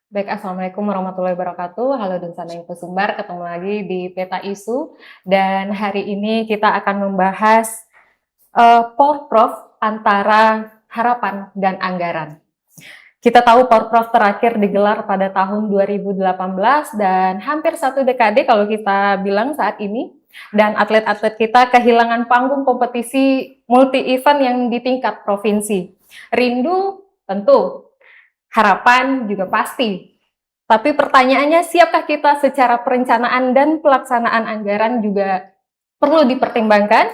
Baik, Assalamualaikum warahmatullahi wabarakatuh. Halo Dunsana Info Sumbar, ketemu lagi di Peta Isu. Dan hari ini kita akan membahas Porprov antara harapan dan anggaran. Kita tahu Porprov terakhir digelar pada tahun 2018 dan hampir satu dekade kalau kita bilang saat ini. Dan atlet-atlet kita kehilangan panggung kompetisi multi-event yang di tingkat provinsi. Rindu tentu, harapan juga pasti. Tapi pertanyaannya, siapkah kita secara perencanaan dan pelaksanaan anggaran juga perlu dipertimbangkan?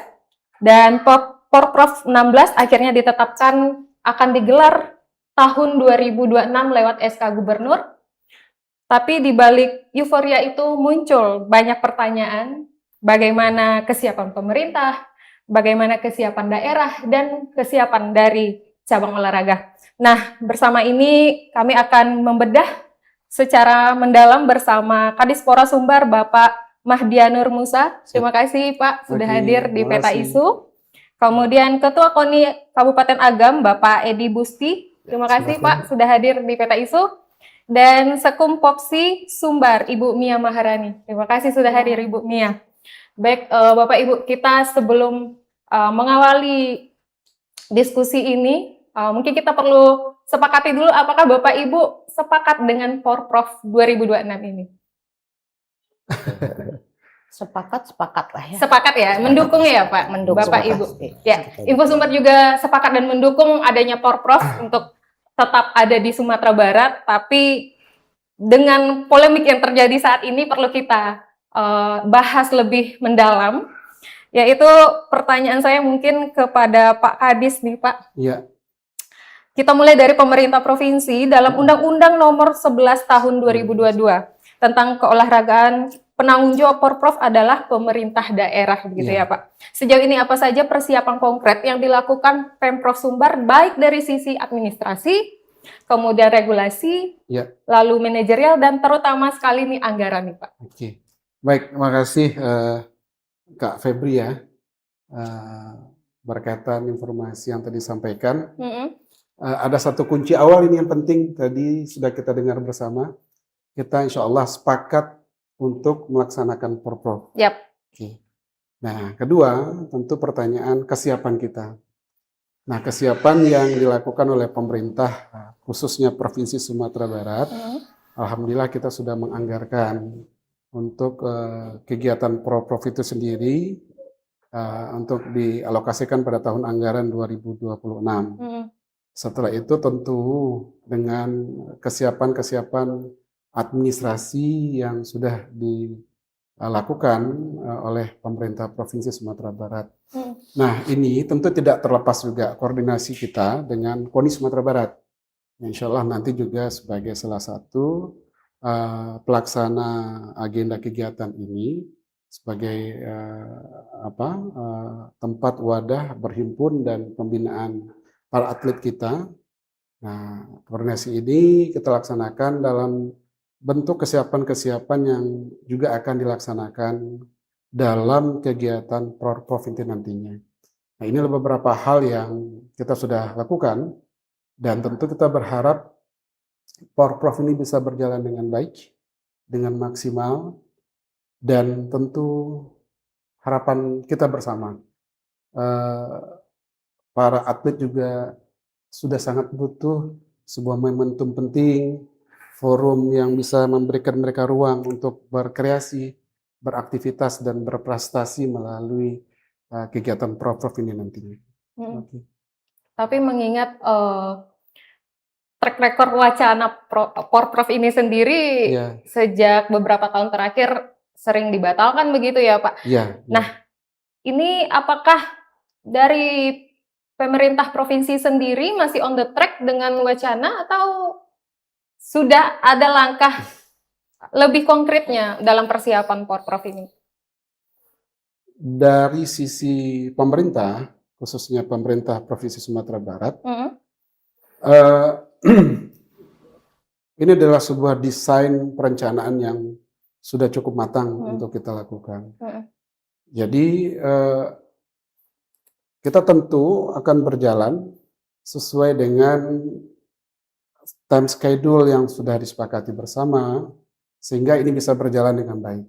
Dan Porprov 16 akhirnya ditetapkan akan digelar tahun 2026 lewat SK Gubernur. Tapi di balik euforia itu muncul banyak pertanyaan, bagaimana kesiapan pemerintah, bagaimana kesiapan daerah, dan kesiapan dari cabang olahraga. Nah, bersama ini kami akan membedah secara mendalam bersama Kadispora Sumbar, Bapak Mahdianur Musa. Terima kasih Pak sudah hadir di Peta Isu. Kemudian Ketua KONI Kabupaten Agam, Bapak Edi Busti. Terima kasih Pak sudah hadir di Peta Isu. Dan Sekum Popsi Sumbar, Ibu Mia Maharani. Terima kasih sudah hadir Ibu Mia. Baik, Bapak Ibu, kita sebelum mengawali diskusi ini, mungkin kita perlu sepakati dulu apakah Bapak Ibu sepakat dengan Porprov 2026 ini? Sepakat lah ya. Sepakat ya, mendukung ya Pak, Mendukung Bapak Ibu. pasti. Ya, Info Sumber juga sepakat dan mendukung adanya Porprov untuk tetap ada di Sumatera Barat, tapi dengan polemik yang terjadi saat ini perlu kita bahas lebih mendalam. Yaitu pertanyaan saya mungkin kepada Pak Kadis nih Pak. Iya. Kita mulai dari pemerintah provinsi dalam Undang-Undang Nomor 11 Tahun 2022 tentang keolahragaan, penanggung jawab Porprov adalah pemerintah daerah, begitu ya Pak. Sejauh ini apa saja persiapan konkret yang dilakukan Pemprov Sumbar, baik dari sisi administrasi, kemudian regulasi, lalu manajerial, dan terutama sekali nih anggaran nih Pak. Oke, baik, terima kasih Kak Febri ya, berkaitan informasi yang tadi disampaikan. Ada satu kunci awal ini yang penting, tadi sudah kita dengar bersama. Kita insya Allah sepakat untuk melaksanakan Porprov. Oke. Nah, kedua tentu pertanyaan kesiapan kita. Nah, kesiapan yang dilakukan oleh pemerintah, khususnya Provinsi Sumatera Barat, alhamdulillah kita sudah menganggarkan untuk kegiatan Porprov itu sendiri untuk dialokasikan pada tahun anggaran 2026. Setelah itu tentu dengan kesiapan administrasi yang sudah dilakukan oleh pemerintah Provinsi Sumatera Barat. Nah, ini tentu tidak terlepas juga koordinasi kita dengan KONI Sumatera Barat. Insya Allah nanti juga sebagai salah satu pelaksana agenda kegiatan ini sebagai tempat wadah berhimpun dan pembinaan para atlet kita. Nah, koordinasi ini kita laksanakan dalam bentuk kesiapan-kesiapan yang juga akan dilaksanakan dalam kegiatan Porprov nantinya. Nah, ini beberapa hal yang kita sudah lakukan dan tentu kita berharap Porprov ini bisa berjalan dengan baik, dengan maksimal, dan tentu harapan kita bersama. Para atlet juga sudah sangat butuh sebuah momentum penting, forum yang bisa memberikan mereka ruang untuk berkreasi, beraktivitas, dan berprestasi melalui kegiatan Porprov ini nantinya. Tapi mengingat track record wacana Porprov ini sendiri sejak beberapa tahun terakhir sering dibatalkan begitu ya Pak? Nah, ini apakah dari pemerintah provinsi sendiri masih on the track dengan wacana atau sudah ada langkah lebih konkretnya dalam persiapan Porprov ini? Dari sisi pemerintah, khususnya pemerintah Provinsi Sumatera Barat, ini adalah sebuah desain perencanaan yang sudah cukup matang untuk kita lakukan. Jadi kita tentu akan berjalan sesuai dengan time schedule yang sudah disepakati bersama sehingga ini bisa berjalan dengan baik.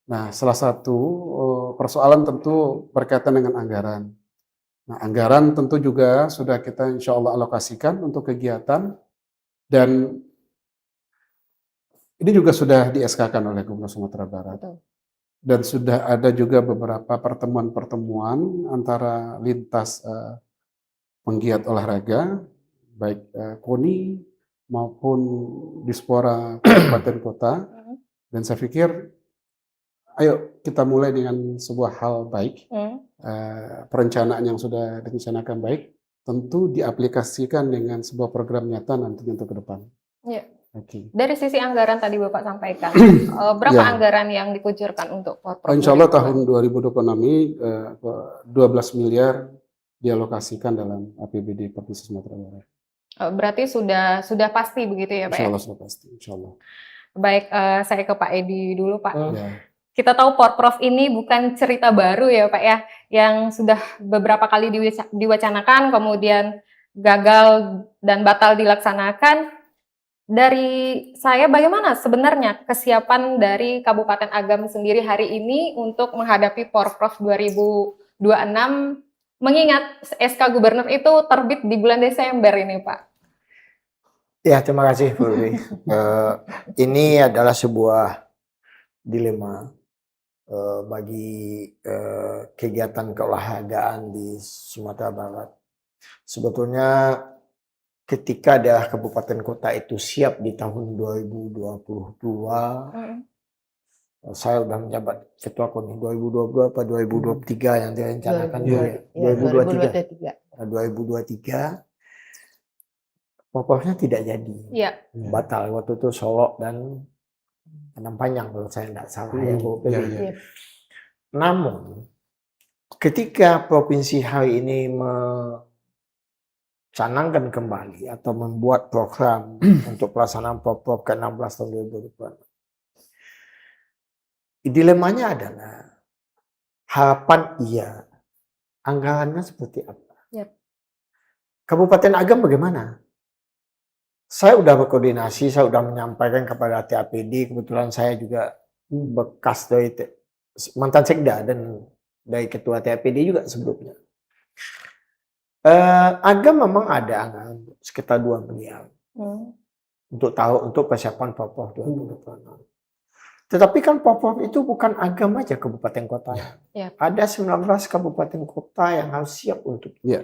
Nah, salah satu persoalan tentu berkaitan dengan anggaran. Nah, anggaran tentu juga sudah kita insya Allah alokasikan untuk kegiatan dan ini juga sudah di-SK-kan oleh Gubernur Sumatera Barat. Betul. Dan sudah ada juga beberapa pertemuan-pertemuan antara lintas penggiat olahraga, baik KONI maupun Dispora Kabupaten Kota. Dan saya pikir, ayo kita mulai dengan sebuah hal baik. Perencanaan yang sudah direncanakan baik, tentu diaplikasikan dengan sebuah program nyata nantinya untuk ke depan. Iya. Oke. Dari sisi anggaran tadi Bapak sampaikan, berapa Ya. anggaran yang dikucurkan untuk Porprov? Insya Allah tahun 2026 ini 12 miliar dialokasikan dalam APBD Provinsi Sumatera Barat. Berarti sudah pasti begitu ya Pak? Insya Ya? Allah sudah pasti, insya Allah. Baik, saya ke Pak Edi dulu Pak. Ya. Kita tahu Porprov ini bukan cerita baru ya Pak ya, yang sudah beberapa kali diwacanakan, kemudian gagal dan batal dilaksanakan. Dari saya, bagaimana sebenarnya kesiapan dari Kabupaten Agam sendiri hari ini untuk menghadapi Porprov 2026, mengingat SK Gubernur itu terbit di bulan Desember ini Pak? Ya, terima kasih Bu Ruby. Ini adalah sebuah dilema bagi kegiatan keolahragaan di Sumatera Barat. Sebetulnya ketika daerah kabupaten kota itu siap di tahun 2022, saya udah menjabat ketua KONI 2022 atau 2023 yang direncanakan 2023. Pokoknya tidak jadi. Iya. Batal waktu itu Solo dan Padang Panjang kalau saya tidak salah ya. Namun ketika provinsi hari ini canangkan kembali atau membuat program untuk pelaksanaan Porprov ke-16 tahun 2026. Dilemanya adalah harapan iya, anggarannya seperti apa? Yep. Kabupaten Agam bagaimana? Saya sudah berkoordinasi, saya sudah menyampaikan kepada TAPD, kebetulan saya juga bekas dari mantan sekda dan dari ketua TAPD juga sebelumnya. Agam memang ada anggaran sekitar 2 miliar untuk persiapan Porprov 2026. Tetapi kan Porprov itu bukan Agam aja kabupaten kota. Ada 19 kabupaten kota yang harus siap untuk itu.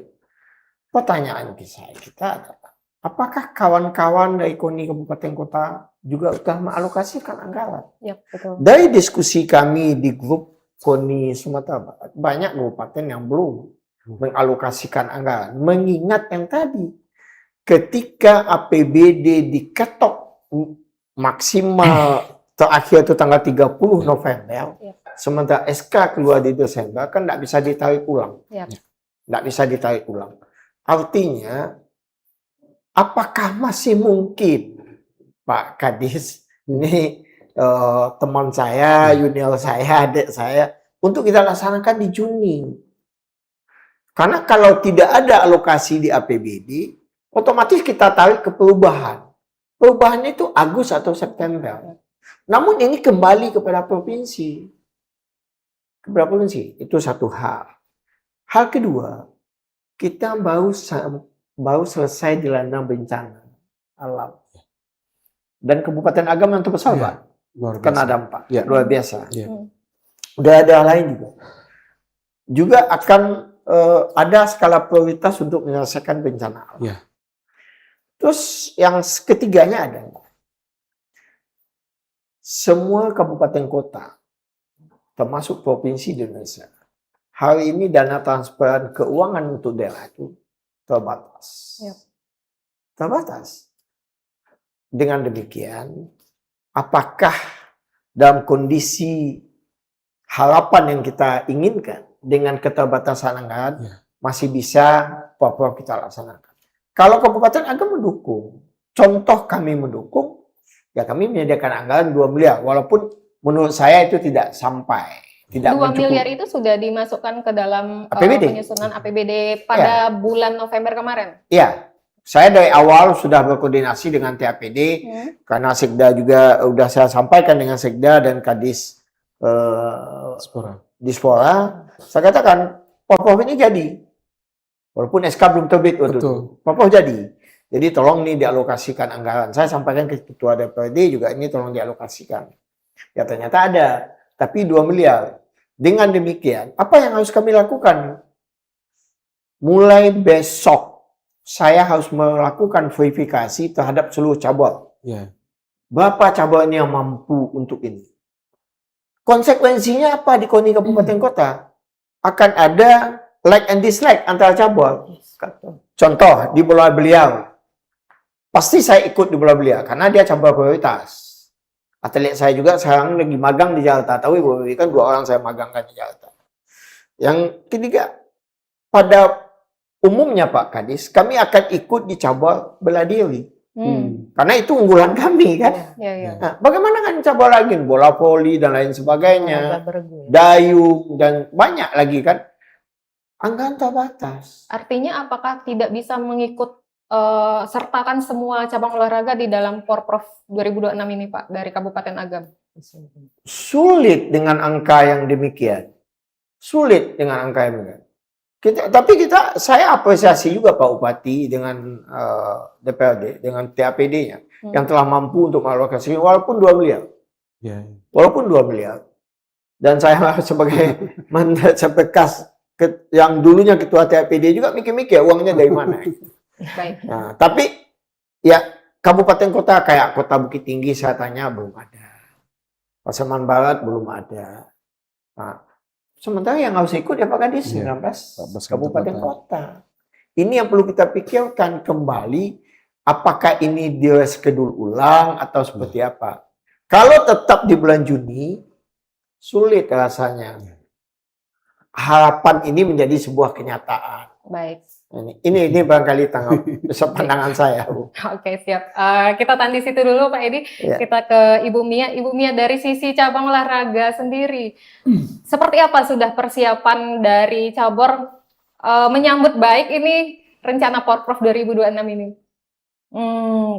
Pertanyaan kita adalah, apakah kawan-kawan dari KONI kabupaten kota juga sudah mengalokasikan anggaran? Betul. Dari diskusi kami di grup KONI Sumatera Barat, banyak kabupaten yang belum mengalokasikan anggaran. Mengingat yang tadi, ketika APBD diketok maksimal terakhir itu tanggal 30 November, sementara SK keluar di Desember, kan tidak bisa ditarik ulang. Tidak bisa ditarik ulang. Artinya, apakah masih mungkin, Pak Kadis, ini teman saya, junior saya, adik saya, untuk kita laksanakan di Juni? Karena kalau tidak ada alokasi di APBD, otomatis kita tarik ke perubahan. Perubahannya itu Agustus atau September. Namun ini kembali kepada provinsi. Kepada provinsi, itu satu hal. Hal kedua, kita baru selesai dilanda bencana alam. Dan Kabupaten Agam yang terbesar, Pak, kena dampak. Luar biasa. Daerah lain juga. Juga akan ada skala prioritas untuk menyelesaikan bencana alam. Terus yang ketiganya adalah semua kabupaten kota, termasuk provinsi di Indonesia, hari ini dana transferan keuangan untuk daerah itu terbatas. Terbatas. Dengan demikian, apakah dalam kondisi harapan yang kita inginkan dengan keterbatasan anggaran masih bisa Porprov kita laksanakan? Kalau Kabupaten Agam mendukung, contoh kami mendukung, ya kami menyediakan anggaran 2 miliar, walaupun menurut saya itu tidak sampai. 2 miliar itu sudah dimasukkan ke dalam APBD. penyusunan APBD pada bulan November kemarin? Iya. Saya dari awal sudah berkoordinasi dengan TAPD karena Sekda juga sudah saya sampaikan dengan Sekda dan Kadis Dispora. Saya katakan Porprov ini jadi, walaupun SK belum terbit waktu itu. Porprov jadi. Jadi tolong nih dialokasikan anggaran. Saya sampaikan ke Ketua DPRD juga ini tolong dialokasikan. Ya ternyata ada, tapi 2 miliar. Dengan demikian, apa yang harus kami lakukan? Mulai besok saya harus melakukan verifikasi terhadap seluruh cabang. Berapa cabang yang mampu untuk ini? Konsekuensinya apa di KONI kabupaten kota? Akan ada like and dislike antara cabang. Contoh, di Bola Beliau. Pasti saya ikut di Bola Beliau karena dia cabang prioritas. Atlet saya juga sekarang lagi magang di Jakarta. Tahu kan 2 orang saya magangkan di Jakarta. Yang ketiga, pada umumnya Pak Kadis, kami akan ikut di cabang bela diri. Karena itu unggulan kami kan. Nah, bagaimana kan cabang lagi, bola voli dan lain sebagainya, dayung dan banyak lagi kan. Anggaran terbatas. Artinya apakah tidak bisa mengikut sertakan semua cabang olahraga di dalam Porprov 2026 ini Pak dari Kabupaten Agam? Sulit dengan angka yang demikian. Sulit dengan angka yang demikian. Saya apresiasi juga Pak Bupati dengan DPRD, dengan TAPD-nya yang telah mampu untuk mengalokasi walaupun 2 miliar. Walaupun 2 miliar. Dan saya sebagai mandat sebekas yang dulunya ketua TAPD juga mikir-mikir uangnya dari mana. Baik. Nah, tapi ya kabupaten kota kayak Kota Bukit Tinggi saya tanya belum ada. Pasaman Barat belum ada. Nah, sementara yang harus ikut ya Pak Kadis 19 kabupaten kota. Ini yang perlu kita pikirkan kembali, apakah ini direschedule ulang atau seperti apa. Kalau tetap di bulan Juni, sulit rasanya. Harapan ini menjadi sebuah kenyataan. Baik. Ini barangkali pandangan saya, Bu. Oke, siap. Kita tahan di situ dulu, Pak Edi. Ya. Kita ke Ibu Mia. Ibu Mia, dari sisi cabang olahraga sendiri, seperti apa sudah persiapan dari cabur menyambut baik ini rencana Porprov 2026 ini?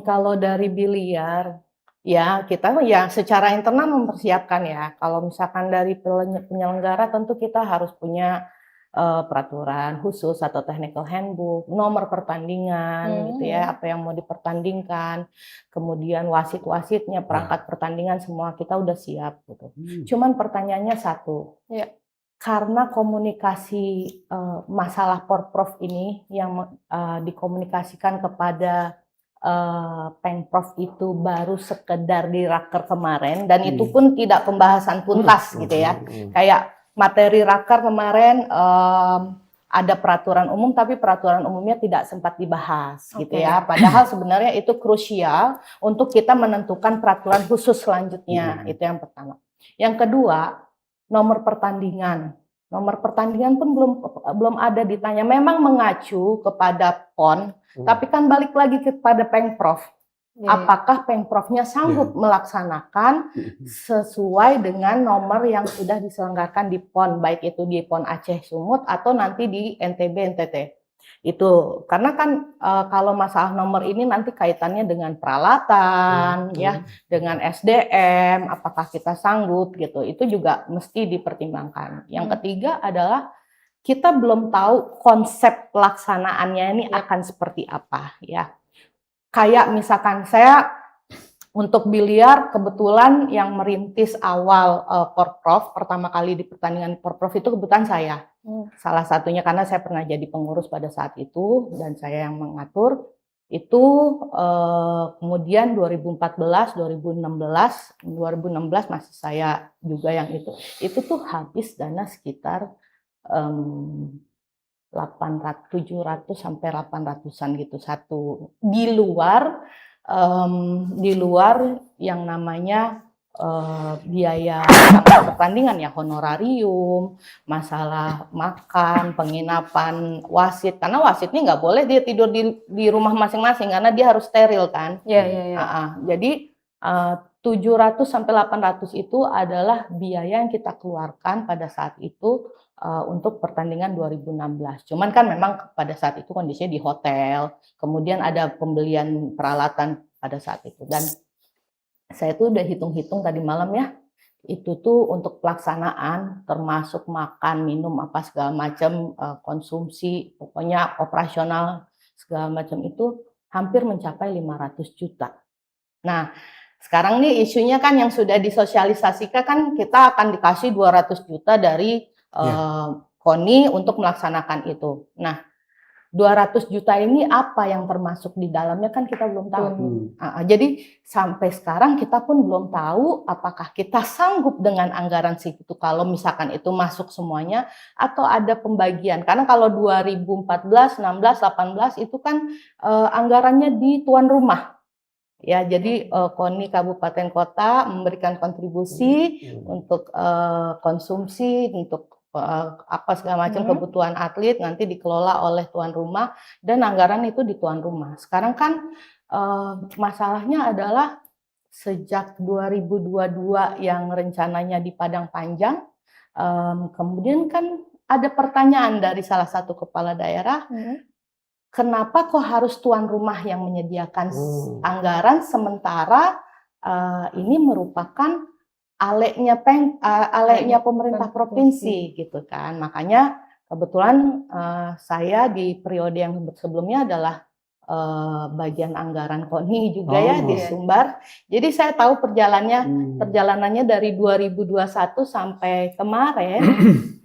Kalau dari biliar, ya kita ya secara internal mempersiapkan ya. Kalau misalkan dari penyelenggara tentu kita harus punya peraturan khusus atau technical handbook, nomor pertandingan gitu ya, apa yang mau dipertandingkan, kemudian wasit-wasitnya, perangkat pertandingan semua kita udah siap gitu. Cuman pertanyaannya satu, karena komunikasi masalah Porprov ini yang dikomunikasikan kepada Pengprov itu baru sekedar di raker kemarin dan itu pun tidak pembahasan tuntas gitu ya, kayak materi raker kemarin ada peraturan umum tapi peraturan umumnya tidak sempat dibahas gitu ya. Padahal sebenarnya itu krusial untuk kita menentukan peraturan khusus selanjutnya. Itu yang pertama. Yang kedua, nomor pertandingan. Nomor pertandingan pun belum ada ditanya. Memang mengacu kepada PON, tapi kan balik lagi kepada Pengprov. Apakah Pengprovnya sanggup melaksanakan sesuai dengan nomor yang sudah diselenggarakan di PON, baik itu di PON Aceh Sumut atau nanti di NTB NTT. Itu karena kan kalau masalah nomor ini nanti kaitannya dengan peralatan ya, dengan SDM, apakah kita sanggup gitu. Itu juga mesti dipertimbangkan. Yang ketiga adalah kita belum tahu konsep pelaksanaannya ini akan seperti apa ya. Kayak misalkan saya untuk biliar kebetulan yang merintis awal Porprov pertama kali di pertandingan Porprov itu kebetulan saya. Salah satunya karena saya pernah jadi pengurus pada saat itu dan saya yang mengatur. Itu kemudian 2014, 2016 masih saya juga yang itu. Itu tuh habis dana sekitar 700 sampai 800-an gitu satu di luar yang namanya biaya pertandingan ya, honorarium, masalah makan, penginapan wasit, karena wasitnya nggak boleh dia tidur di rumah masing-masing karena dia harus steril kan. Jadi 700 sampai 800 itu adalah biaya yang kita keluarkan pada saat itu untuk pertandingan 2016. Cuman kan memang pada saat itu kondisinya di hotel, kemudian ada pembelian peralatan pada saat itu. Dan saya tuh udah hitung-hitung tadi malam ya, itu tuh untuk pelaksanaan termasuk makan, minum apa segala macam, konsumsi, pokoknya operasional segala macam itu hampir mencapai 500 juta. Nah, sekarang nih isunya kan yang sudah disosialisasikan kan kita akan dikasih 200 juta dari KONI untuk melaksanakan itu. Nah, 200 juta ini apa yang termasuk di dalamnya kan kita belum tahu. Jadi sampai sekarang kita pun belum tahu apakah kita sanggup dengan anggaran segitu kalau misalkan itu masuk semuanya atau ada pembagian. Karena kalau 2014, 16, 18 itu kan anggarannya di tuan rumah. Ya, jadi KONI kabupaten kota memberikan kontribusi untuk konsumsi, untuk apa segala macam kebutuhan atlet nanti dikelola oleh tuan rumah dan anggaran itu di tuan rumah. Sekarang kan masalahnya adalah sejak 2022 yang rencananya di Padang Panjang, kemudian kan ada pertanyaan dari salah satu kepala daerah, kenapa kok harus tuan rumah yang menyediakan anggaran sementara ini merupakan aleknya pemerintah provinsi gitu kan. Makanya kebetulan saya di periode yang sebelumnya adalah bagian anggaran KONI juga ya di Sumbar. Jadi saya tahu perjalanannya dari 2021 sampai kemarin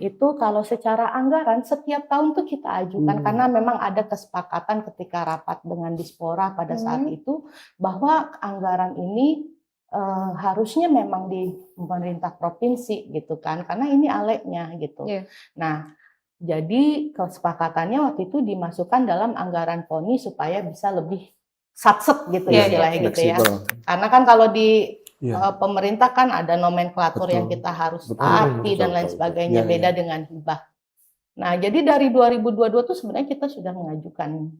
itu kalau secara anggaran setiap tahun tuh kita ajukan karena memang ada kesepakatan ketika rapat dengan Dispora pada saat itu bahwa anggaran ini harusnya memang di pemerintah provinsi gitu kan, karena ini aleknya gitu. Nah, jadi kesepakatannya waktu itu dimasukkan dalam anggaran KONI supaya bisa lebih satset gitu istilahnya gitu ya. Karena kan kalau di pemerintah kan ada nomenklatur yang kita harus taati dan lain sebagainya, beda dengan hibah. Nah, jadi dari 2022 tuh sebenarnya kita sudah mengajukan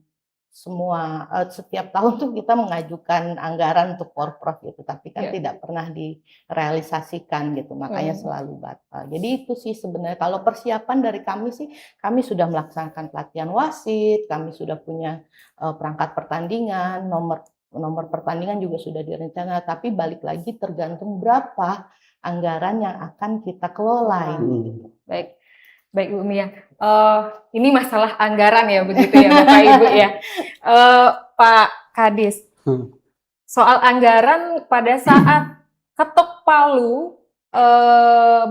semua setiap tahun tuh kita mengajukan anggaran untuk porprov gitu, tapi kan tidak pernah direalisasikan gitu, makanya selalu batal. Jadi itu sih sebenarnya kalau persiapan dari kami sih, kami sudah melaksanakan pelatihan wasit, kami sudah punya perangkat pertandingan, nomor pertandingan juga sudah direncanakan, tapi balik lagi tergantung berapa anggaran yang akan kita kelola. Baik Bu Mia, ini masalah anggaran ya begitu ya Bapak Ibu ya. Pak Kadis, soal anggaran pada saat ketok palu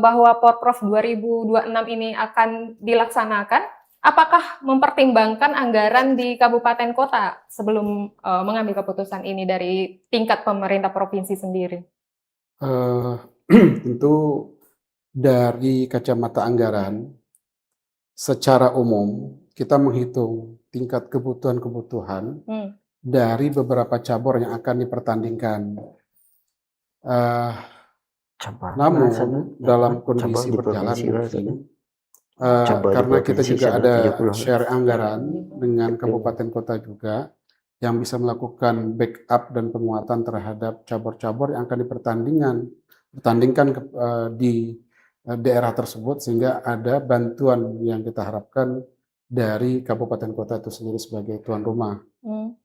bahwa Porprov 2026 ini akan dilaksanakan, apakah mempertimbangkan anggaran di kabupaten kota sebelum mengambil keputusan ini dari tingkat pemerintah provinsi sendiri? Tentu dari kacamata anggaran, secara umum kita menghitung tingkat kebutuhan dari beberapa cabur yang akan dipertandingkan. Namun dalam kondisi berjalan mungkin, karena kita juga ada share anggaran dengan kabupaten kota juga yang bisa melakukan backup dan penguatan terhadap cabur-cabur yang akan dipertandingkan di daerah tersebut, sehingga ada bantuan yang kita harapkan dari kabupaten kota itu sendiri sebagai tuan rumah.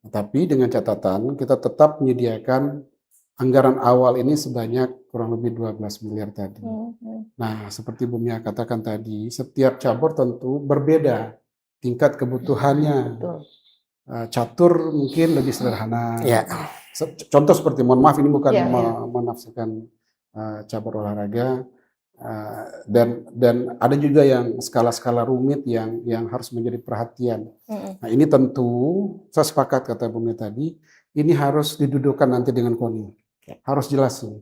Tapi dengan catatan kita tetap menyediakan anggaran awal ini sebanyak kurang lebih 12 miliar tadi. Nah, seperti Bu Mia katakan tadi, setiap cabur tentu berbeda tingkat kebutuhannya. Catur mungkin lebih sederhana. Contoh seperti, mohon maaf ini bukan menafsirkan cabur olahraga. Dan ada juga yang skala-skala rumit yang harus menjadi perhatian. Nah, ini tentu saya sepakat kata Bu Mia tadi, ini harus didudukkan nanti dengan KONI, harus jelas nih.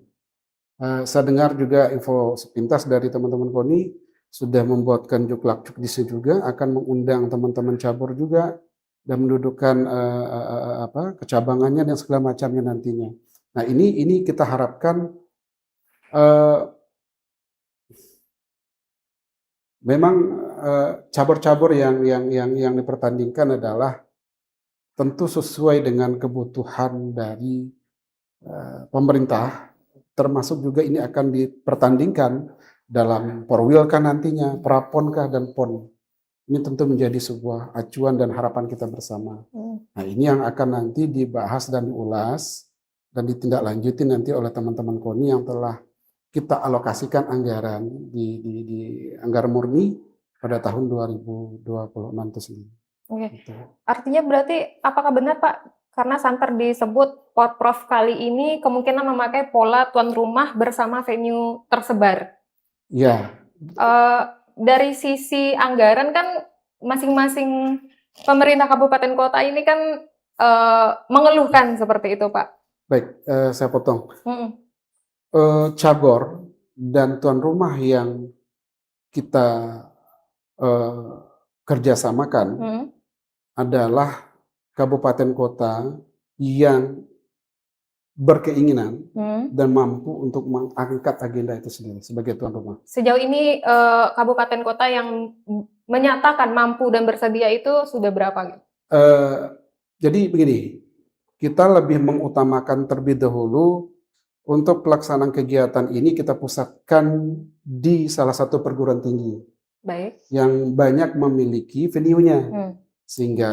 Saya dengar juga info sepintas dari teman-teman KONI sudah membuatkan juklak di situ juga, akan mengundang teman-teman cabur juga dan mendudukkan kecabangannya dan segala macamnya nantinya. Nah, ini kita harapkan memang cabur-cabur yang dipertandingkan adalah tentu sesuai dengan kebutuhan dari pemerintah, termasuk juga ini akan dipertandingkan dalam Porwil kah nantinya, Prapon kah dan PON. Ini tentu menjadi sebuah acuan dan harapan kita bersama. Nah, ini yang akan nanti dibahas dan diulas dan ditindaklanjuti nanti oleh teman-teman KONI yang telah kita alokasikan anggaran di anggaran murni pada tahun 2026 itu sendiri. Oke. Gitu. Artinya berarti apakah benar Pak, karena santer disebut Porprov kali ini kemungkinan memakai pola tuan rumah bersama venue tersebar? Ya, Dari sisi anggaran kan masing-masing pemerintah kabupaten kota ini kan mengeluhkan seperti itu Pak. baik, saya potong. Mm-mm. Cabor dan tuan rumah yang kita kerjasamakan Mm. adalah kabupaten kota yang berkeinginan Mm. dan mampu untuk mengangkat agenda itu sendiri sebagai tuan rumah. Sejauh ini kabupaten kota yang menyatakan mampu dan bersedia itu sudah berapa? Jadi begini, kita lebih mengutamakan terlebih dahulu untuk pelaksanaan kegiatan ini kita pusatkan di salah satu perguruan tinggi Baik. yang banyak memiliki venue-nya. Hmm. Sehingga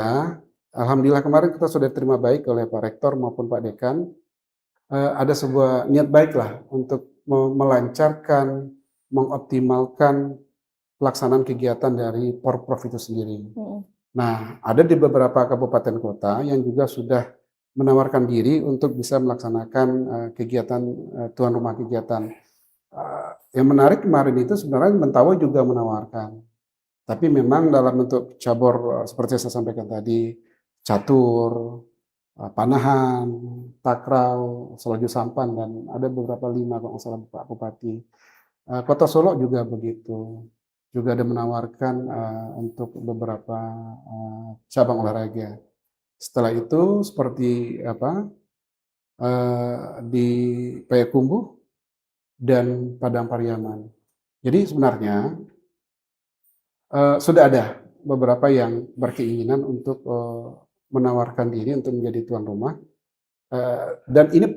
alhamdulillah kemarin kita sudah terima baik oleh Pak Rektor maupun Pak Dekan. Ada sebuah niat baik lah untuk melancarkan, mengoptimalkan pelaksanaan kegiatan dari Porprov itu sendiri. Hmm. Nah, ada di beberapa kabupaten kota yang juga sudah menawarkan diri untuk bisa melaksanakan kegiatan tuan rumah kegiatan. Yang menarik kemarin itu sebenarnya Mentawai juga menawarkan. Tapi memang dalam bentuk cabur seperti saya sampaikan tadi, catur, Panahan, Takrau, Selaju Sampan, dan ada beberapa 5 kalau nggak salah Pak Bupati. Kota Solo juga begitu. Juga ada menawarkan untuk beberapa cabang olahraga. Setelah itu seperti di Payakumbuh dan Padang Pariaman. Jadi sebenarnya sudah ada beberapa yang berkeinginan untuk menawarkan diri untuk menjadi tuan rumah, dan ini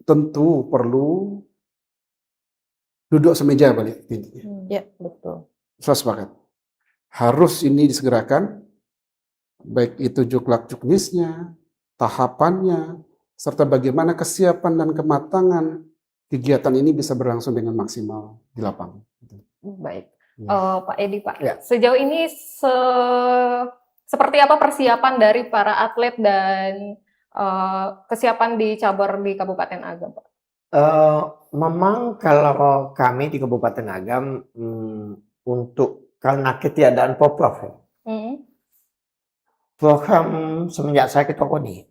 tentu perlu duduk semeja balik intinya. Ya, betul. Saya sepakat. Harus ini disegerakan, baik itu juklak-juknisnya, tahapannya, serta bagaimana kesiapan dan kematangan kegiatan ini bisa berlangsung dengan maksimal di lapangan. Baik. Ya. Pak Edi, Pak. Ya. Sejauh ini seperti apa persiapan dari para atlet dan kesiapan di cabur di Kabupaten Agam, Pak? Memang kalau kami di Kabupaten Agam untuk karena ketiadaan Porprov ya, program semenjak saya ketua KONI,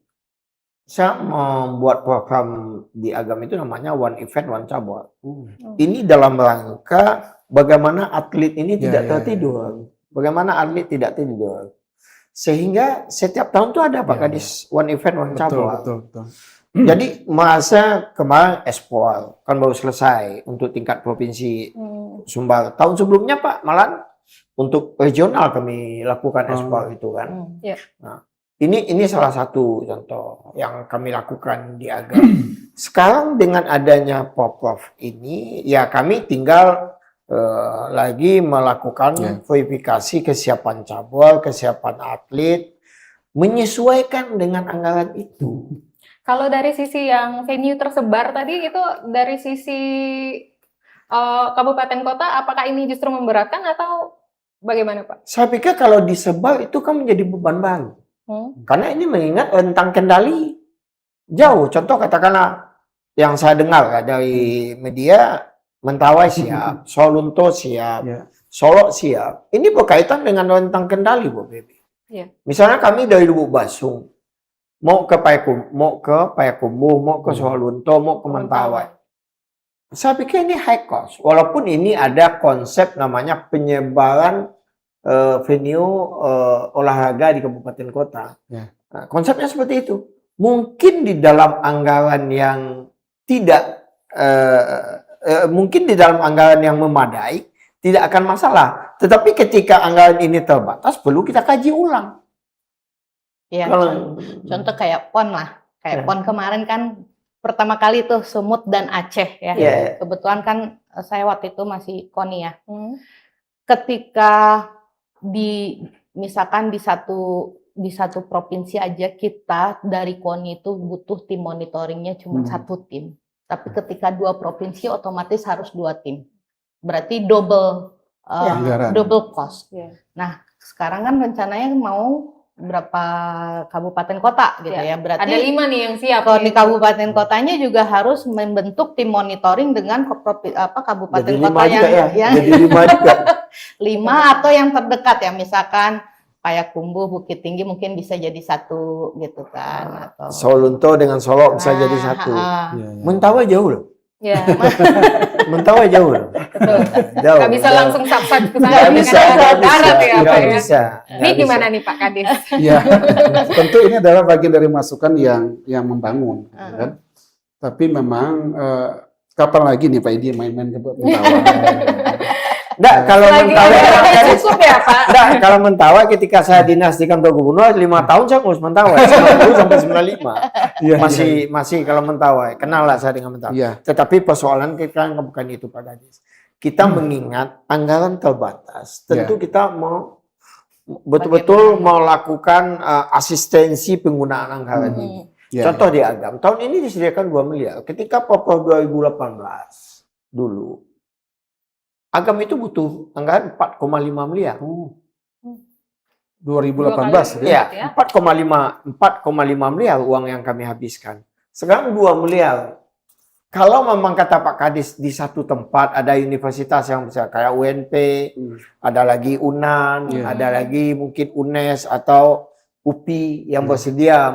saya membuat program di Agam itu namanya One Event One Cabur. Ini dalam rangka bagaimana atlet ini tidak tertidur, bagaimana atlet tidak tidur. Sehingga setiap tahun tuh ada Pak Kadis One Event One Cabur. Betul. Jadi masa kemarin Espol kan baru selesai untuk tingkat provinsi Sumbar. Tahun sebelumnya Pak malah untuk regional kami lakukan Espol itu kan. Nah, ini salah satu contoh yang kami lakukan di Agam. Sekarang dengan adanya Porprov ini ya kami tinggal lagi melakukan verifikasi kesiapan cabur, kesiapan atlet, menyesuaikan dengan anggaran itu. Kalau dari sisi yang venue tersebar tadi itu dari sisi kabupaten kota, apakah ini justru memberatkan atau bagaimana Pak? Saya pikir kalau disebar itu kan menjadi beban baru. Karena ini mengingat rentang kendali jauh. Contoh katakanlah yang saya dengar dari media, Mentawai siap, Solunto siap, Solo siap. Ini berkaitan dengan rentang kendali Bu Bebi. Misalnya kami dari Lubuk Basung, mau ke Payakumbuh, mau ke Solunto, mau ke Mentawai. Saya pikir ini high cost. Walaupun ini ada konsep namanya penyebaran venue olahraga di kabupaten kota. Nah, konsepnya seperti itu. Mungkin di dalam anggaran yang tidak, mungkin di dalam anggaran yang memadai, tidak akan masalah. Tetapi ketika anggaran ini terbatas, perlu kita kaji ulang. Ya, contoh kayak PON lah. Kayak PON kemarin kan pertama kali tuh Sumut dan Aceh ya. Kebetulan kan saya waktu itu masih KONI ya. Ketika misalkan di satu provinsi aja kita dari KONI itu butuh tim monitoringnya cuma 1 tim. Tapi ketika 2 provinsi otomatis harus 2 tim. Berarti double cost. Nah, sekarang kan rencananya mau berapa kabupaten kota gitu ya. Berarti ada 5 nih yang siap. kalau di kabupaten kotanya juga harus membentuk tim monitoring dengan kabupaten Jadi kota 5 juga ya. yang Jadi 5 juga. 5 atau yang terdekat ya, misalkan Payakumbuh, Bukit Tinggi mungkin bisa jadi 1 gitu kan. Atau Solunto dengan Solok bisa jadi 1. Mentawai jauh loh. Ya. Mentawai jauh loh. Jauh. Nggak bisa langsung sap-sap ke sana. Nggak bisa, nggak Darat ya, nggak Pak ya. bisa. Ini gimana nih Pak Kadis? Ya, tentu ini adalah bagian dari masukan yang membangun, kan? Tapi memang kapan lagi nih Pak Idi main-main ke Mentawai? Nggak, kalau Mentawai cukup ya Pak. Nggak, kalau Mentawai ketika saya dinas di kantor gubernur 5 tahun saya ngurus Mentawai 90 sampai 95. Masih kalau Mentawai, kenal lah saya dengan Mentawai. Iya. Tetapi persoalan kita bukan itu Pak Kadis. Kita mengingat anggaran terbatas. Tentu kita mau betul-betul mau lakukan asistensi penggunaan anggaran ini. Contoh di Agam, tahun ini disediakan 2 miliar. Ketika Popor 2018 dulu, Agam itu butuh anggaran 4,5 miliar. 2018 Ya, 4,5 miliar uang yang kami habiskan. Sekarang 2 miliar. Kalau memang kata Pak Kadis di satu tempat ada universitas yang besar kayak UNP, ada lagi UNAN, ada lagi mungkin UNES atau UPI yang bersedia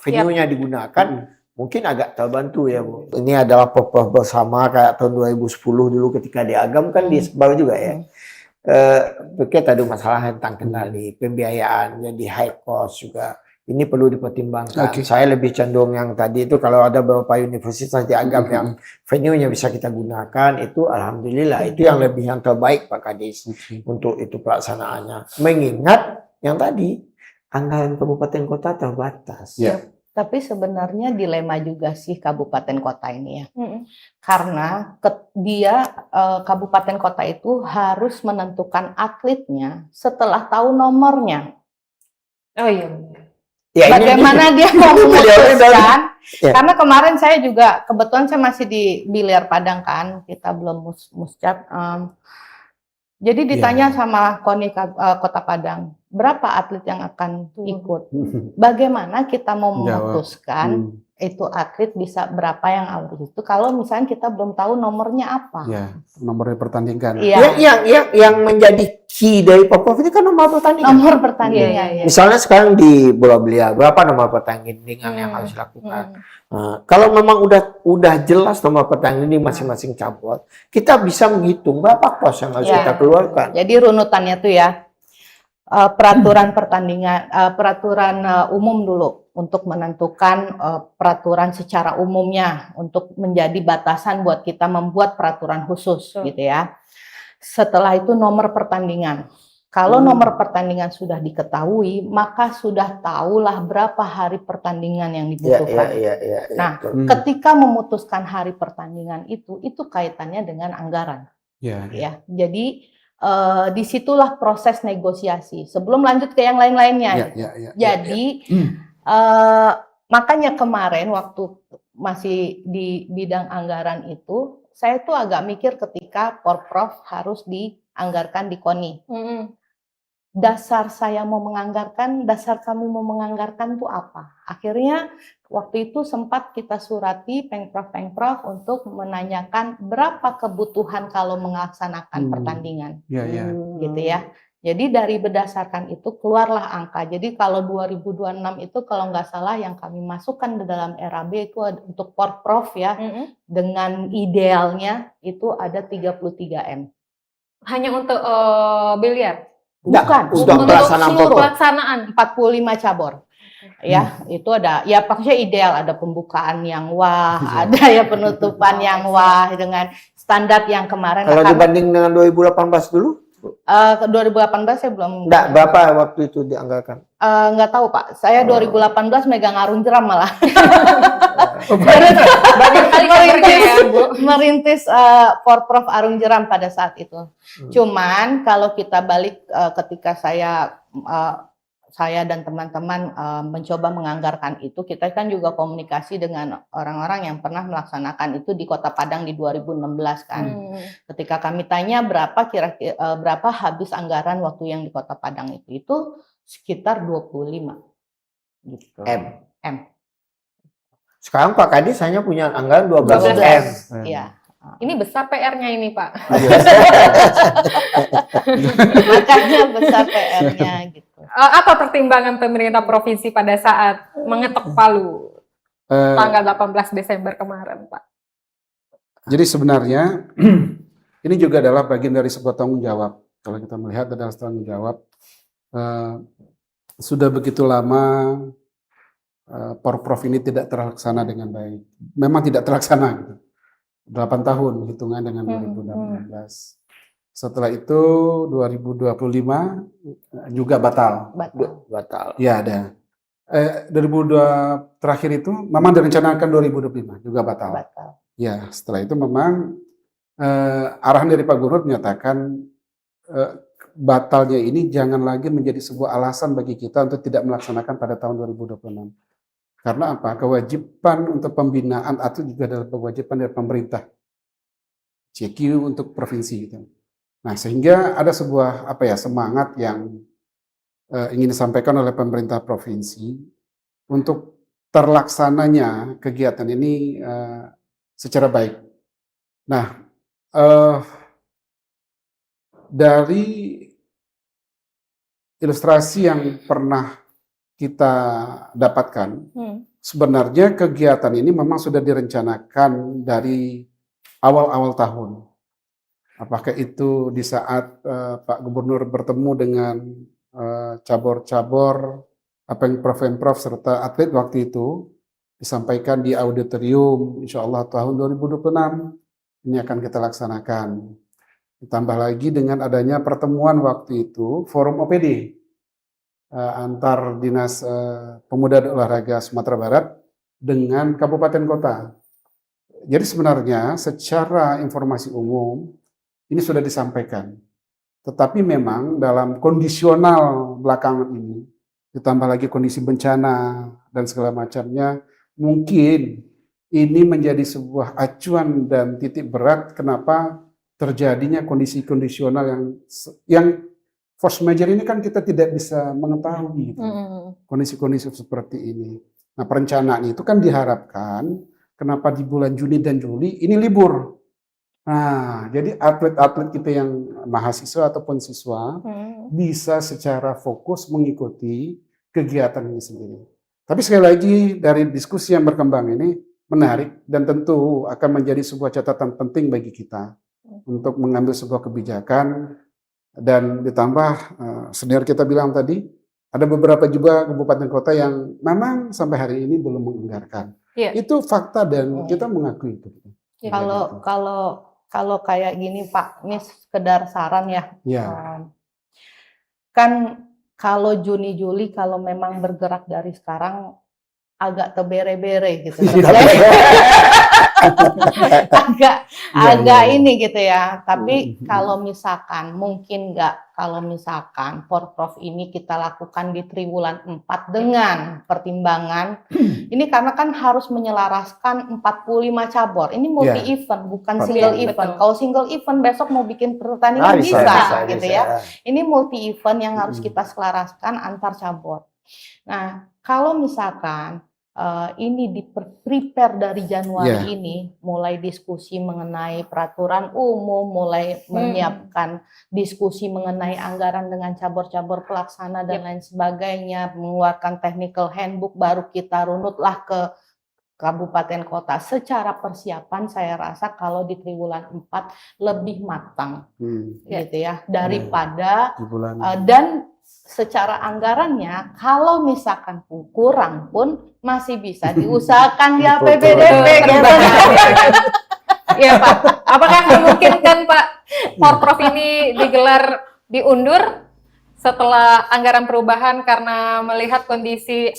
venue-nya digunakan, mungkin agak terbantu ya Bu. Ini adalah purpose bersama kayak tahun 2010 dulu ketika di Agam kan disebar juga ya. Kita ada masalah tentang kendali, pembiayaan jadi high cost juga. Ini perlu dipertimbangkan. Saya lebih cenderung yang tadi itu kalau ada beberapa universitas di Agam yang venue-nya bisa kita gunakan, itu alhamdulillah itu yang lebih yang terbaik Pak Kadis untuk itu pelaksanaannya. Mengingat yang tadi anggaran kabupaten kota terbatas. Tapi sebenarnya dilema juga sih kabupaten kota ini ya. Karena kabupaten kota itu harus menentukan atletnya setelah tahu nomornya. Oh iya. Ya, bagaimana dia mau memutuskan? Karena kemarin saya juga kebetulan saya masih di Biliar Padang kan, kita belum muscap. Jadi ditanya sama KONI Kota Padang, berapa atlet yang akan ikut? Bagaimana kita mau memutuskan itu atlet bisa berapa yang harus itu kalau misalnya kita belum tahu nomornya apa? Ya, nomor dipertandingkan. Yang menjadi key dari Popov ini kan nomor pertandingan. Nomor pertandingan. Misalnya sekarang di bola belia berapa nomor pertandingan yang harus dilakukan? Kalau memang udah jelas nomor pertandingan di masing-masing cabur, kita bisa menghitung berapa pos yang harus kita keluarkan. Jadi runutannya tuh ya peraturan pertandingan, peraturan umum dulu untuk menentukan peraturan secara umumnya untuk menjadi batasan buat kita membuat peraturan khusus gitu ya. Setelah itu nomor pertandingan. Kalau nomor pertandingan sudah diketahui, maka sudah tahulah berapa hari pertandingan yang dibutuhkan. Nah, ketika memutuskan hari pertandingan itu kaitannya dengan anggaran. Ya, jadi disitulah proses negosiasi. Sebelum lanjut ke yang lain-lainnya. Jadi makanya kemarin waktu masih di bidang anggaran itu, saya tuh agak mikir ketika Porprov harus dianggarkan di KONI. Dasar saya mau menganggarkan, dasar kami mau menganggarkan itu apa? Akhirnya waktu itu sempat kita surati Pengprov untuk menanyakan berapa kebutuhan kalau melaksanakan pertandingan. Gitu ya. Jadi dari berdasarkan itu keluarlah angka. Jadi kalau 2026 itu kalau nggak salah yang kami masukkan di dalam RAB itu untuk Porprov ya, dengan idealnya itu ada 33M. Hanya untuk biliar? Bukan, untuk pelaksanaan 45 cabur. Ya, itu ada ya maksudnya ideal, ada pembukaan yang wah, ada ya penutupan yang wah dengan standar yang kemarin. Kalau dibanding dengan 2018 dulu? 2018 saya belum. Enggak, berapa waktu itu dianggarkan? Nggak tahu Pak, saya 2018 megang arung jeram malah. Banyak kali kabarnya ya, Bu. Merintis Porprov arung jeram pada saat itu. Cuman kalau kita balik ketika saya dan teman-teman mencoba menganggarkan itu, kita kan juga komunikasi dengan orang-orang yang pernah melaksanakan itu di Kota Padang di 2016 kan. Ketika kami tanya berapa habis anggaran waktu yang di Kota Padang itu sekitar 25 gitu. M. Sekarang Pak Kadis hanya punya anggaran 12 M. Iya. Ini besar PR-nya ini, Pak. Makanya besar PR-nya gitu. Apa pertimbangan pemerintah provinsi pada saat mengetok palu tanggal 18 Desember kemarin, Pak? Jadi sebenarnya ini juga adalah bagian dari sebuah tanggung jawab. Kalau kita melihat adalah tanggung jawab. Sudah begitu lama Porprov ini tidak terlaksana dengan baik. Memang tidak terlaksana gitu. 8 tahun hitungan dengan 2018. Setelah itu 2025 juga batal. Ya ada. 2002 terakhir itu memang direncanakan 2025 juga batal. Ya setelah itu memang arahan dari Pak Gubernur menyatakan batalnya ini jangan lagi menjadi sebuah alasan bagi kita untuk tidak melaksanakan pada tahun 2026. Karena apa? Kewajiban untuk pembinaan atlet juga adalah kewajiban dari pemerintah. CQ untuk provinsi gitu. Nah, sehingga ada sebuah semangat yang ingin disampaikan oleh pemerintah provinsi untuk terlaksananya kegiatan ini secara baik. Nah, dari ilustrasi yang pernah kita dapatkan, sebenarnya kegiatan ini memang sudah direncanakan dari awal-awal tahun. Apakah itu di saat Pak Gubernur bertemu dengan cabur-cabur, pemprov serta atlet waktu itu, disampaikan di auditorium, insya Allah tahun 2026 ini akan kita laksanakan. Ditambah lagi dengan adanya pertemuan waktu itu, forum OPD, antar Dinas Pemuda dan Olahraga Sumatera Barat dengan kabupaten kota. Jadi sebenarnya secara informasi umum ini sudah disampaikan. Tetapi memang dalam kondisional belakangan ini, ditambah lagi kondisi bencana dan segala macamnya, mungkin ini menjadi sebuah acuan dan titik berat kenapa terjadinya kondisi kondisional yang force major ini kan kita tidak bisa mengetahui gitu. Kondisi-kondisi seperti ini. Nah, perencanaan itu kan diharapkan kenapa di bulan Juni dan Juli ini libur. Nah, jadi atlet-atlet kita yang mahasiswa ataupun siswa bisa secara fokus mengikuti kegiatan ini sendiri. Tapi sekali lagi dari diskusi yang berkembang ini menarik dan tentu akan menjadi sebuah catatan penting bagi kita untuk mengambil sebuah kebijakan. Dan ditambah senior kita bilang tadi, ada beberapa juga kabupaten kota yang memang sampai hari ini belum menganggarkan. Itu fakta dan kita mengakui itu. Kalau kayak gini Pak, ini sekedar saran ya. Kan kalau Juni Juli kalau memang bergerak dari sekarang agak tebere-bere gitu. agak ini gitu ya. Tapi kalau misalkan mungkin nggak, kalau misalkan Porprov ini kita lakukan di triwulan 4 dengan pertimbangan ini karena kan harus menyelaraskan 45 cabur. Ini multi event bukan single event. Kalau single event besok mau bikin pertandingan bisa gitu ya. Ini multi event yang harus kita selaraskan antar cabur. Nah, kalau misalkan ini prepare dari Januari ini, mulai diskusi mengenai peraturan umum, mulai menyiapkan diskusi mengenai anggaran dengan cabur-cabur pelaksana dan lain sebagainya, mengeluarkan technical handbook, baru kita runutlah ke kabupaten kota. Secara persiapan saya rasa kalau di triwulan 4 lebih matang gitu ya daripada dan secara anggarannya kalau misalkan kurang pun masih bisa diusahakan di APBDP gitu. Iya Pak, apakah memungkinkan Pak Porprov ini digelar diundur setelah anggaran perubahan karena melihat kondisi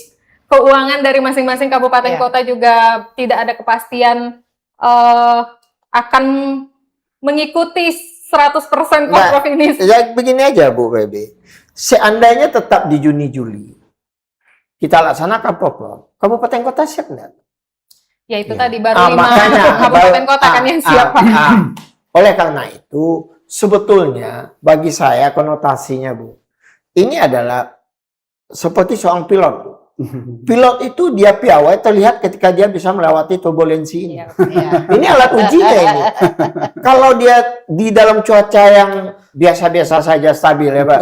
keuangan dari masing-masing kabupaten Iya. kota juga tidak ada kepastian akan mengikuti 100% Porprov ini. Ya begini aja Bu Feby. Seandainya tetap di Juni Juli kita laksanakan Porprov, kabupaten kota siap nggak? Ya itu Ya. tadi baru 5 Makanya kabupaten kota kan yang siap, Pak. Oleh karena itu sebetulnya bagi saya konotasinya Bu, ini adalah seperti seorang pilot Bu. Pilot itu dia piawai terlihat ketika dia bisa melewati turbulensi ini. Iya. Iya. Ini alat ujinya ini. Kalau dia di dalam cuaca yang biasa-biasa saja stabil ya Pak,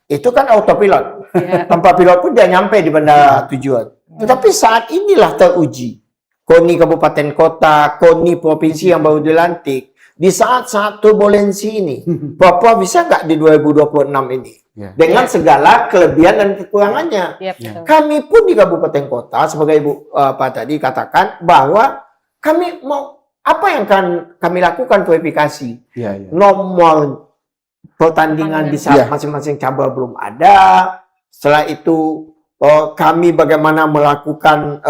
itu kan autopilot. Iya. Tanpa pilot pun dia nyampe di bandara tujuan. Tetapi saat inilah teruji. KONI kabupaten kota, KONI provinsi yang baru dilantik. Di saat-saat turbulensi ini, Papua bisa nggak di 2026 ini? Ya. Dengan segala kelebihan dan kekurangannya. Iya, betul. Kami pun di kabupaten kota, sebagai Ibu tadi katakan, bahwa kami mau, apa yang akan kami lakukan verifikasi? Ya, ya. Nomor pertandingan di saat Iya. masing-masing cabang belum ada. Setelah itu kami bagaimana melakukan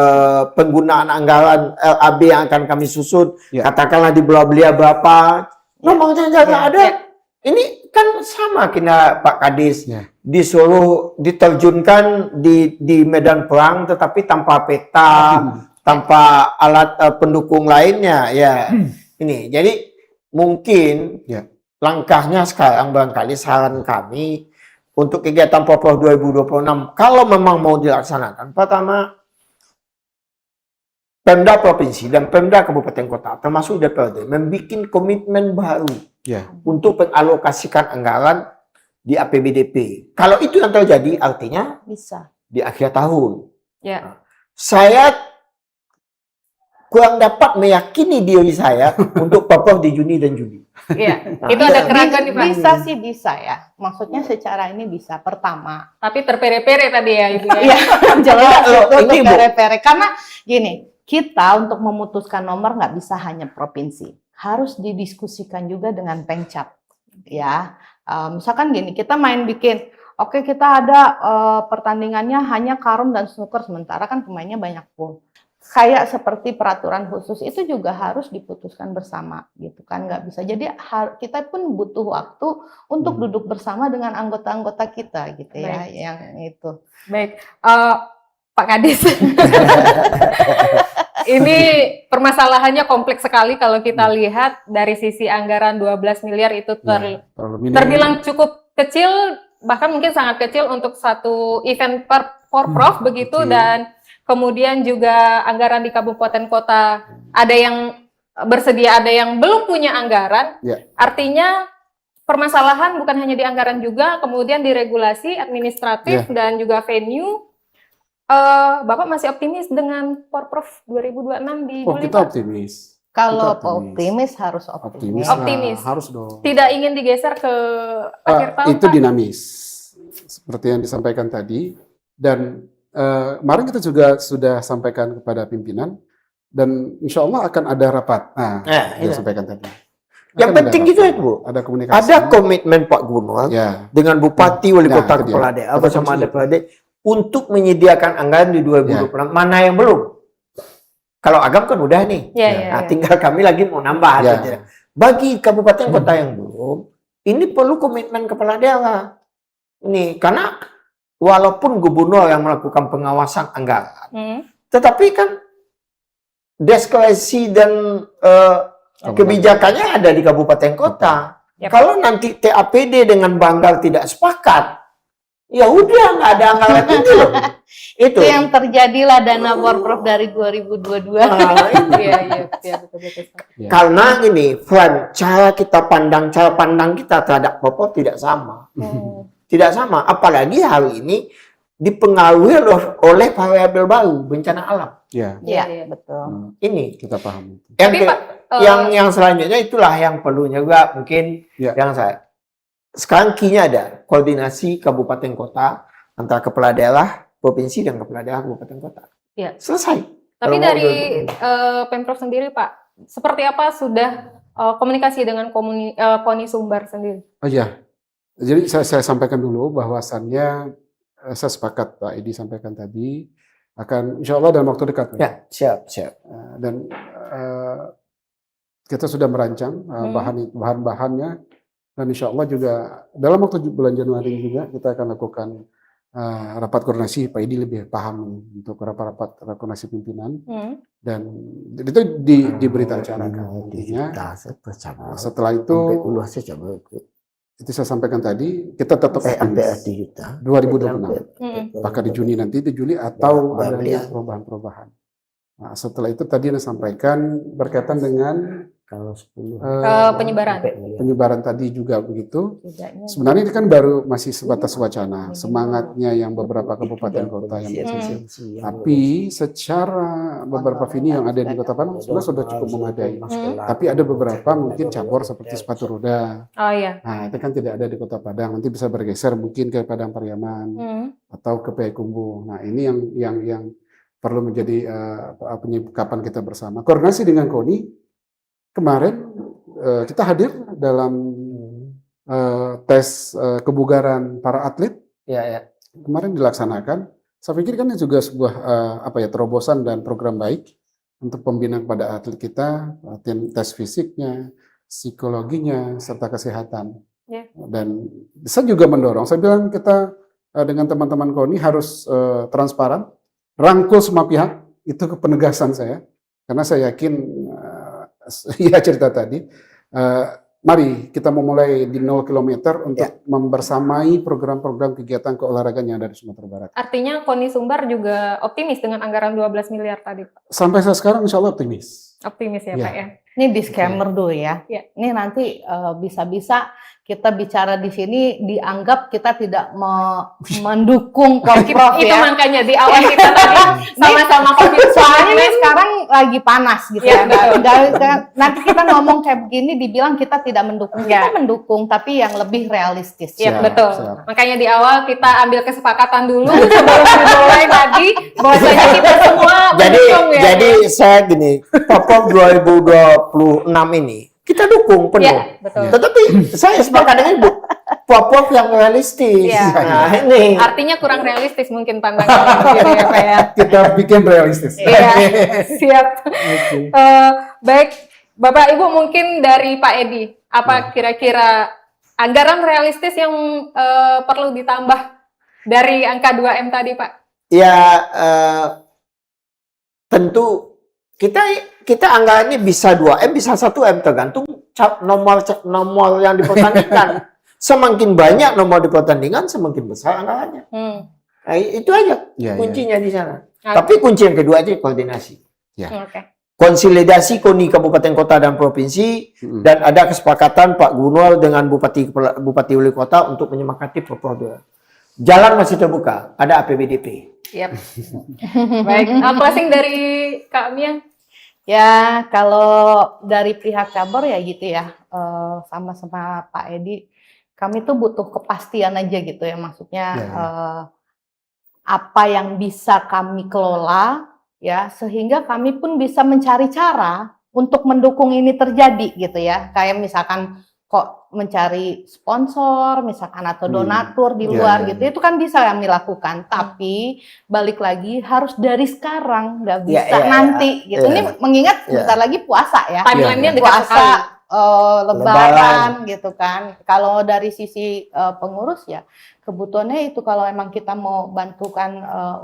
penggunaan anggaran LAB yang akan kami susun. Iya. Katakanlah di belia berapa. Nomornya nggak ada. Iya. Ini kan sama kena Pak Kadis. Iya. Disuruh diterjunkan di medan perang tetapi tanpa peta, tanpa alat pendukung lainnya. Ya, ini. Jadi mungkin Ya. langkahnya sekarang barangkali saran kami untuk kegiatan Porprov 2026 kalau memang mau dilaksanakan, pertama Pemda provinsi dan Pemda kabupaten kota termasuk DPRD membuat komitmen baru Ya. untuk mengalokasikan anggaran di APBDP. Kalau itu yang terjadi artinya Bisa. di akhir tahun. Ya. Saya kurang dapat meyakini diri saya untuk Porprov di Juni dan Juli. Iya. Nah, Itu ada keraguan nih, Pak. Bisa sih bisa ya. Maksudnya secara ini bisa. Pertama, Tapi terpere-pere tadi ya, Ibu ya. iya jelas Loh, itu ini, Bu. pere-pere. Karena gini, kita untuk memutuskan nomor nggak bisa hanya provinsi, harus didiskusikan juga dengan Pemcap. Ya, misalkan gini, kita main bikin, oke kita ada pertandingannya hanya karung dan snooker, sementara kan pemainnya banyak pun. Kayak seperti peraturan khusus itu juga harus diputuskan bersama, gitu kan, nggak bisa. Jadi kita pun butuh waktu untuk duduk bersama dengan anggota-anggota kita, gitu ya, Baik. yang itu. Baik. Pak Kadis. Ini permasalahannya kompleks sekali kalau kita lihat dari sisi anggaran 12 miliar itu Ya, terlalu minim. terbilang cukup kecil, bahkan mungkin sangat kecil untuk satu event Porprov begitu, kecil. dan kemudian juga anggaran di kabupaten kota ada yang bersedia, ada yang belum punya anggaran. Ya. Artinya permasalahan bukan hanya di anggaran juga, kemudian di regulasi administratif dan juga venue. Bapak masih optimis dengan Porprov 2026 di Oh, Juli, kita Pak? optimis. Kalau Kita optimis harus optimis. Optimis. Nah, harus dong. Tidak ingin digeser ke akhir tahun, Itu Pak? dinamis, seperti yang disampaikan tadi. Dan kemarin kita juga sudah sampaikan kepada pimpinan, dan insya Allah akan ada rapat. Nah, Iya. yang disampaikan tadi. Yang Akan penting ada itu rapat. Bu. Ada komunikasi. Ada komitmen Pak Gubernur Ya, dengan Bupati, Wali Nah, Kota, itu dia. Kepala Daerah Kata bersama kuncinya. DPRD untuk menyediakan anggaran di 2026. Mana yang belum? Kalau Agam kan udah nih. Ya, Ya. ya, Nah, ya. tinggal kami lagi mau nambah. Ya. saja. Bagi kabupaten kota yang belum, ini perlu komitmen kepala daerah. Ini karena walaupun gubernur yang melakukan pengawasan anggaran, tetapi kan diskresi dan kebijakannya ada di kabupaten kota. Yap. Kalau nanti TAPD dengan Banggar tidak sepakat, ya udah nggak ada anggaran itu loh. Itu. Itu yang terjadilah dana Porprov dari 2022. Nah, ini. Iya, iya, iya, betul-betul. ya. Karena ini, Fran, cara pandang kita terhadap Porprov tidak sama. Tidak sama. Apalagi hari ini dipengaruhi oleh variabel baru, bencana alam. Ya, Iya, Iya. betul. Ini. kita paham. Yang, Tapi, ke- Pak, yang selanjutnya itulah yang perlu juga mungkin Ya. yang saya. Sekarang kini ada koordinasi kabupaten kota antara kepala daerah provinsi dan kepala daerah kabupaten kota. Ya. Selesai. Tapi Kalau mau dari Pemprov sendiri, Pak, seperti apa sudah komunikasi dengan KONI Sumbar sendiri? Oh iya, Jadi saya sampaikan dulu bahwasannya saya sepakat Pak Edi sampaikan tadi akan insya Allah dalam waktu dekat. Ya, siap. Dan kita sudah merancang bahan-bahannya dan insya Allah juga dalam waktu bulan Januari ini juga kita akan lakukan rapat koordinasi. Pak Edi lebih paham untuk rapat koordinasi pimpinan dan itu diberi acara nantinya. Setelah itu saya sampaikan tadi kita tetap 2026 bahkan di Juni nanti di Juli atau ada perubahan-perubahan. Nah, setelah itu tadi Anda sampaikan berkaitan dengan kalau 10 penyebaran tadi juga begitu. Sebenarnya ini kan baru masih sebatas wacana, semangatnya yang beberapa kabupaten kota yang tapi secara beberapa venue yang ada di Kota Padang sebenarnya sudah cukup memadai. Tapi ada beberapa mungkin cabur seperti sepatu roda. Oh iya. Nah, itu kan tidak ada di Kota Padang. Nanti bisa bergeser mungkin ke Padang Pariaman atau ke Payakumbuh. Nah, ini yang perlu menjadi penyikapan kita bersama. Koordinasi dengan KONI. Kemarin kita hadir dalam tes kebugaran para atlet. Kemarin dilaksanakan. Saya pikir kan ini juga sebuah terobosan dan program baik untuk pembinaan kepada atlet kita, tes fisiknya, psikologinya, serta kesehatan. Dan saya juga mendorong. Saya bilang kita dengan teman-teman KONI harus transparan, rangkul semua pihak. Itu penegasan saya, karena saya yakin. Ya cerita tadi, mari kita memulai di 0 km untuk membersamai program-program kegiatan keolahragaan yang ada di Sumatera Barat. Artinya KONI Sumbar juga optimis dengan anggaran 12 miliar tadi, Pak? Sampai saat sekarang insya Allah optimis. Optimis ya, Pak ya? Ini disclaimer dulu ya. Ini nanti bisa-bisa kita bicara di sini dianggap kita tidak mendukung Porprov Itu ya. makanya di awal kita tadi sama-sama COVID. Soalnya ini sekarang lagi panas gitu ya. Nanti kita ngomong kayak begini dibilang kita tidak mendukung. Kita mendukung tapi yang lebih realistis. Iya, betul. Makanya di awal kita ambil kesepakatan dulu sebelum dimulai tadi bahwasanya kita semua mendukung ya. Jadi saya gini, Porprov 2026 ini kita dukung penuh. Betul. Tetapi saya sepakat dengan Ibu, Porprov yang realistis. Nah, ini Artinya kurang realistis mungkin pandangannya gitu ya, Pak ya. Kita bikin realistis. Iya, siap. Baik, Bapak Ibu mungkin dari Pak Edi, apa kira-kira anggaran realistis yang perlu ditambah dari angka 2M tadi, Pak? ya tentu kita anggarannya bisa 2M, bisa 1M tergantung nomor yang dipertandingkan. Semakin banyak nomor dipertandingkan, semakin besar anggarannya. Nah, itu aja kuncinya di sana. Tapi kunci yang kedua itu koordinasi. Konsolidasi KONI kabupaten kota dan provinsi dan ada kesepakatan Pak Gubernur dengan Bupati Wali Kota untuk menyepakati Porprov. Jalan masih terbuka, ada APBDP. Baik, closing dari Kak Mia. Ya, kalau dari pihak cabur ya gitu ya, sama-sama Pak Edi, kami tuh butuh kepastian aja gitu ya, maksudnya apa yang bisa kami kelola ya, sehingga kami pun bisa mencari cara untuk mendukung ini terjadi gitu ya, kayak misalkan kok mencari sponsor misalkan atau donatur di luar gitu, itu kan bisa kami lakukan, tapi balik lagi harus dari sekarang, nggak bisa nanti gitu. Ini mengingat bentar lagi puasa ya, Timeline-nya dekat puasa sekali. Lebaran gitu kan. Kalau dari sisi pengurus ya kebutuhannya itu, kalau emang kita mau bantukan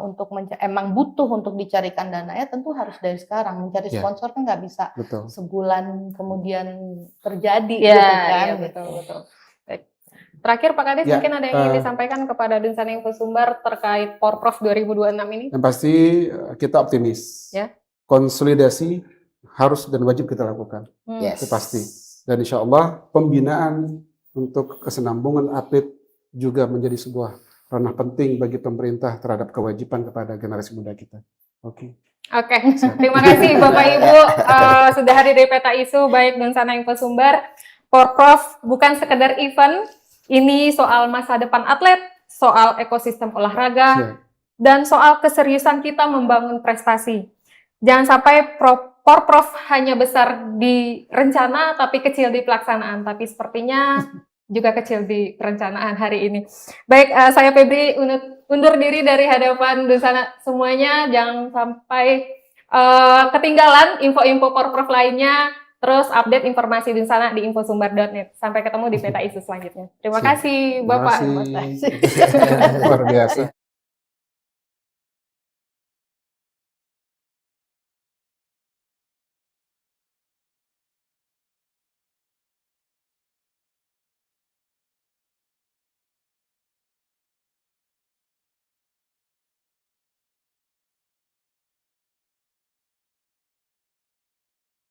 untuk emang butuh untuk dicarikan dana ya tentu harus dari sekarang. Mencari sponsor kan nggak bisa sebulan kemudian terjadi gitu kan. Betul. Baik. Terakhir Pak Kades, mungkin ada yang ingin disampaikan kepada Dunsana Info Sumbar terkait Porprov 2026 ini? Yang pasti kita optimis. Konsolidasi harus dan wajib kita lakukan. Itu pasti. Dan insya Allah pembinaan untuk kesinambungan atlet juga menjadi sebuah ranah penting bagi pemerintah terhadap kewajiban kepada generasi muda kita. Oke. Terima kasih Bapak Ibu sudah hadir di Peta Isu, baik Dunsana Info Sumbar. Porprov bukan sekedar event, ini soal masa depan atlet, soal ekosistem olahraga, dan soal keseriusan kita membangun prestasi. Jangan sampai Porprov hanya besar di rencana tapi kecil di pelaksanaan. Tapi sepertinya juga kecil di perencanaan hari ini. Baik, saya Febri undur diri dari hadapan Dunsana semuanya. Jangan sampai ketinggalan info-info Porprov lainnya. Terus update informasi Dunsana di infosumber.net. Sampai ketemu di Peta Isu selanjutnya. Terima kasih, Bapak. Terima kasih. Luar biasa.